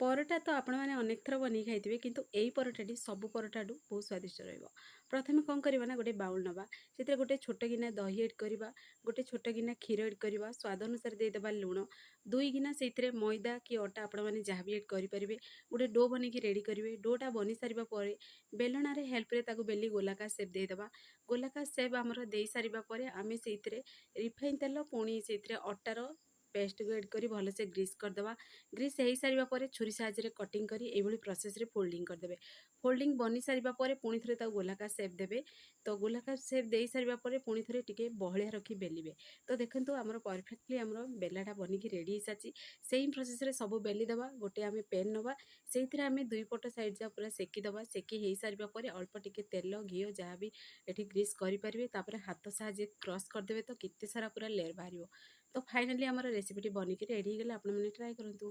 ପରଟା ତ ଆପଣମାନେ ଅନେକ ଥର ବନେଇ ଖାଇଥିବେ, କିନ୍ତୁ ଏଇ ପରଟାଟି ସବୁ ପରଟାଠୁ ବହୁତ ସ୍ୱାଦିଷ୍ଟ ରହିବ। ପ୍ରଥମେ କ'ଣ କରିବା ନା, ଗୋଟେ ବାଉଲ୍ ନେବା, ସେଥିରେ ଗୋଟେ ଛୋଟ ଗିନା ଦହି ଏଡ଼୍ କରିବା, ଗୋଟେ ଛୋଟ ଗିନା କ୍ଷୀର ଏଡ଼୍ କରିବା, ସ୍ୱାଦ ଅନୁସାରେ ଦେଇଦେବା ଲୁଣ, 2 ଗିନା ସେଇଥିରେ ମଇଦା କି ଅଟା ଆପଣମାନେ ଯାହା ବି ଏଡ଼୍ କରିପାରିବେ, ଗୋଟେ ଡୋ ବନେଇକି ରେଡ଼ି କରିବେ। ଡୋଟା ବନି ସାରିବା ପରେ ବେଲଣାରେ ହେଲ୍ପରେ ତାକୁ ବେଲି ଗୋଲାକାର ସେପ୍ ଦେଇଦେବା। ଗୋଲାକାର ସେପ୍ ଆମର ଦେଇସାରିବା ପରେ ଆମେ ସେଇଥିରେ ରିଫାଇନ୍ ତେଲ ପୁଣି ସେଇଥିରେ ଅଟାର ପେଷ୍ଟକୁ ଏଡ଼୍ କରି ଭଲସେ ଗ୍ରୀସ୍ କରିଦେବା। ଗ୍ରୀସ୍ ହେଇସାରିବା ପରେ ଛୁରୀ ସାହାଯ୍ୟରେ କଟିଂ କରି ଏଇଭଳି ପ୍ରୋସେସ୍ରେ ଫୋଲ୍ଡିଂ କରିଦେବେ। ଫୋଲ୍ଡିଂ ବନି ସାରିବା ପରେ ପୁଣି ଥରେ ତାକୁ ଗୋଲାକାର ସେପ୍ ଦେବେ। ତ ଗୋଲାକାର ସେପ୍ ଦେଇସାରିବା ପରେ ପୁଣି ଥରେ ଟିକେ ବହଳିଆ ରଖି ବେଲିବେ। ତ ଦେଖନ୍ତୁ ଆମର ପରଫେକ୍ଟଲି ଆମର ବେଲାଟା ବନିକି ରେଡ଼ି ହେଇସାରିଛି। ସେଇ ପ୍ରୋସେସ୍ରେ ସବୁ ବେଲି ଦେବା। ଗୋଟେ ଆମେ ପେନ୍ ନେବା, ସେଇଥିରେ ଆମେ 2 ପଟ ସାଇଡ଼୍ ଯାକ ପୁରା ସେକିଦେବା। ସେକି ହେଇସାରିବା ପରେ ଅଳ୍ପ ଟିକେ ତେଲ ଘିଅ ଯାହା ବି ଏଠି ଗ୍ରୀସ୍ କରିପାରିବେ, ତାପରେ ହାତ ସାହାଯ୍ୟରେ କ୍ରସ୍ କରିଦେବେ। ତ କେତେ ସାରା ପୁରା ଲେୟର୍ ବାହାରିବ। ତ ଫାଇନାଲି ଆମର ରେସିପିଟି ବନିକି ରେଡ଼ି ହେଇଗଲା। ଆପଣମାନେ ଟ୍ରାଏ କରନ୍ତୁ।